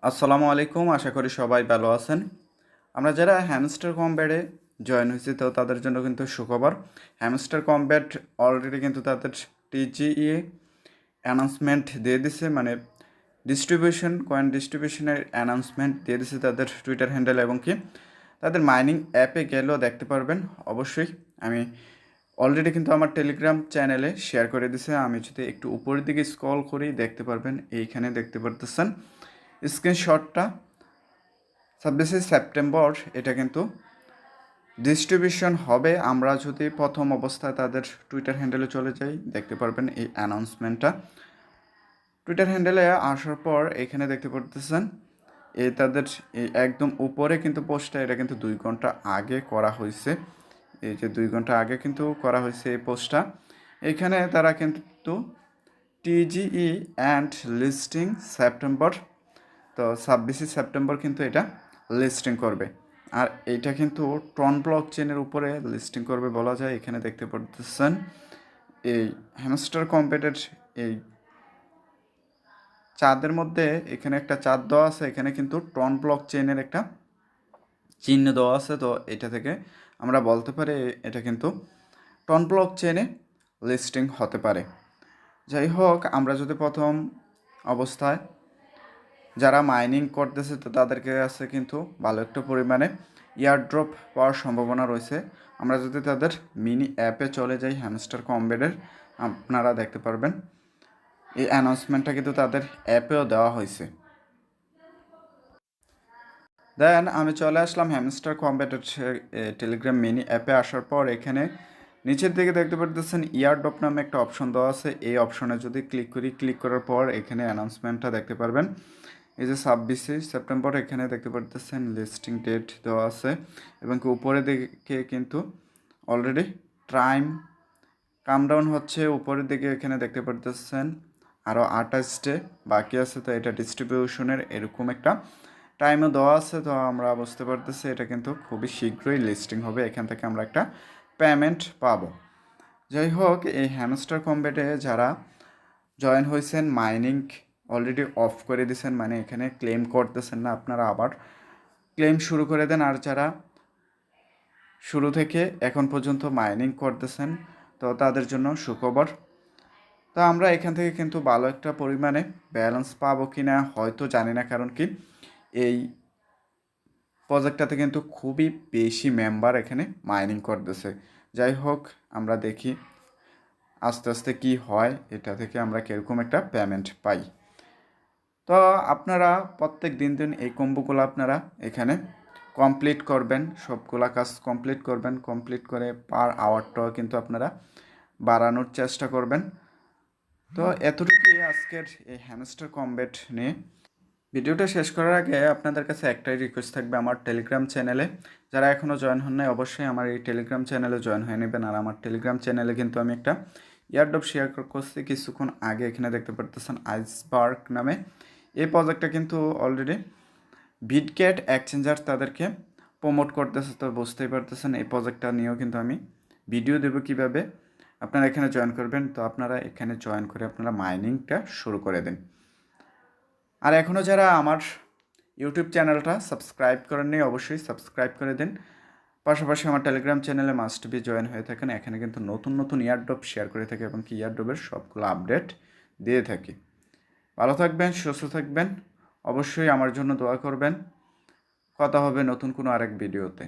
আসসালামু আলাইকুম, আশা করি সবাই ভালো আছেন। আমরা যারা হ্যামস্টার কমব্যাটে জয়েন হয়েছি তো তাদের জন্য কিন্তু সুখবর। হ্যামস্টার কমব্যাট অলরেডি কিন্তু তাদের টিজিইএ অ্যানাউন্সমেন্ট দিয়ে দিছে, মানে কয়েন ডিস্ট্রিবিউশনের অ্যানাউন্সমেন্ট দিয়ে দিছে তাদের টুইটার হ্যান্ডেল, এবং কি তাদের মাইনিং অ্যাপে গেলেও দেখতে পারবেন। অবশ্যই আমি অলরেডি কিন্তু আমার টেলিগ্রাম চ্যানেলে শেয়ার করে দিছে। আমি যদি একটু উপরের দিকে স্ক্রল করি দেখতে পারবেন, এইখানে দেখতে পারতেছেন স্ক্রিনশটটা। 26 সেপ্টেম্বর এটা কিন্তু ডিস্ট্রিবিউশন হবে। আমরা যদি প্রথম অবস্থায় তাদের টুইটার হ্যান্ডেলে চলে যাই দেখতে পারবেন এই অ্যানাউন্সমেন্টটা। টুইটার হ্যান্ডেলে আসার পর এখানে দেখতে পারতেছেন এই তাদের এই একদম উপরে কিন্তু পোস্টটা, এটা কিন্তু 2 ঘন্টা আগে করা হয়েছে। এই যে 2 ঘন্টা আগে কিন্তু করা হয়েছে এই পোস্টটা। এখানে তারা কিন্তু টিজিই অ্যান্ড লিস্টিং সেপ্টেম্বর, তো 26 সেপ্টেম্বর কিন্তু এটা লিস্টিং করবে। আর এইটা কিন্তু ট্রন ব্লক চেনের উপরে লিস্টিং করবে বলা যায়। এখানে দেখতে পাচ্ছেন এই হ্যামস্টার কম্পেটের এই চাঁদের মধ্যে এখানে একটা চাঁদ দেওয়া আছে, এখানে কিন্তু ট্রন ব্লক চেনের একটা চিহ্ন দেওয়া আছে। তো এটা থেকে আমরা বলতে পারি এটা কিন্তু ট্রন ব্লক চেনে লিস্টিং হতে পারে। যাই হোক, আমরা যদি প্রথম অবস্থায় যারা মাইনিং করতেছে তো তাদেরকে কাছে কিন্তু ভালো একটা পরিমাণে ইয়ারড্রপ পাওয়ার সম্ভাবনা রয়েছে। আমরা যদি তাদের মিনি অ্যাপে চলে যাই হ্যামস্টার কমব্যাটের, আপনারা দেখতে পারবেন এই অ্যানাউন্সমেন্টটা কিন্তু তাদের অ্যাপেও দেওয়া হয়েছে। দেন আমি চলে আসলাম হ্যামস্টার কমব্যাটের টেলিগ্রাম মিনি অ্যাপে। আসার পর এখানে নিচের দিকে দেখতে পারতেছেন ইয়ারড্রপ নামে একটা অপশন দেওয়া আছে। এই অপশনে যদি ক্লিক করি, ক্লিক করার পর এখানে অ্যানাউন্সমেন্টটা দেখতে পারবেন। এই যে 26 সেপ্টেম্বর এখানে দেখতে পারতেছেন লিস্টিং ডেট দেওয়া আছে, এবং কি উপরে দিকে কিন্তু অলরেডি টাইম কামডাউন হচ্ছে। উপরের দিকে এখানে দেখতে পারতেছেন আরও 28 ডে বাকি আছে। তো এটা ডিস্ট্রিবিউশনের এরকম একটা টাইমও দেওয়া আছে। তো আমরা বুঝতে পারতেছি এটা কিন্তু খুবই শীঘ্রই লিস্টিং হবে, এখান থেকে আমরা একটা পেমেন্ট পাবো। যাই হোক, এই হ্যামস্টার কমব্যাটে যারা জয়েন হয়েছেন মাইনিং অলরেডি অফ করে দিয়েছেন, মানে এখানে ক্লেম করতেছেন না, আপনারা আবার ক্লেম শুরু করে দেন। আর যারা শুরু থেকে এখন পর্যন্ত মাইনিং করতেছেন তো তাদের জন্য সুখবর। তো আমরা এখান থেকে কিন্তু ভালো একটা পরিমাণে ব্যালেন্স পাবো কি না হয়তো জানি না, কারণ কি এই প্রজেক্টটাতে কিন্তু খুবই বেশি মেম্বার এখানে মাইনিং করতেছে। যাই হোক, আমরা দেখি আস্তে আস্তে কি হয়, এটা থেকে আমরা কীরকম একটা পেমেন্ট পাই। তো আপনারা প্রত্যেক দিন দিন এই কম্বোগুলো আপনারা এখানে কমপ্লিট করবেন, সবগুলা কাজ কমপ্লিট করবেন। কমপ্লিট করে পার আওয়ারটাও কিন্তু আপনারা বাড়ানোর চেষ্টা করবেন। তো এতটুকুই আজকের এই হ্যামস্টার কমব্যাট নিয়ে। ভিডিওটা শেষ করার আগে আপনাদের কাছে একটাই রিকোয়েস্ট থাকবে, আমার টেলিগ্রাম চ্যানেলে যারা এখনও জয়েন হন নাই অবশ্যই আমার এই টেলিগ্রাম চ্যানেলে জয়েন হয়ে নেবেন। আর আমার টেলিগ্রাম চ্যানেলে কিন্তু আমি একটা ইয়ারড্রপ শেয়ার করছি কিছুক্ষণ আগে, এখানে দেখতে পারতেছেন আইসবার্গ নামে। এই প্রজেক্টটা কিন্তু অলরেডি বিটগেট এক্সচেঞ্জার তাদেরকে প্রমোট করতেছে। তো বুঝতেই পারতেছেন এই প্রজেক্টটা নিয়েও কিন্তু আমি ভিডিও দেবো কীভাবে আপনারা এখানে জয়েন করবেন। তো আপনারা এখানে জয়েন করে আপনারা মাইনিংটা শুরু করে দিন। আর এখনও যারা আমার ইউটিউব চ্যানেলটা সাবস্ক্রাইব করেননি অবশ্যই সাবস্ক্রাইব করে দিন। পাশাপাশি আমার টেলিগ্রাম চ্যানেলে মাস্ট বি জয়েন হয়ে থাকেন। এখানে কিন্তু নতুন নতুন ইয়ারড্রপ শেয়ার করে থাকি, এবং কি ইয়ারড্রপের সবগুলো আপডেট দিয়ে থাকি। ভালো থাকবেন, সুস্থ থাকবেন, অবশ্যই আমার জন্য দোয়া করবেন। কথা হবে নতুন কোনো আরেক ভিডিওতে।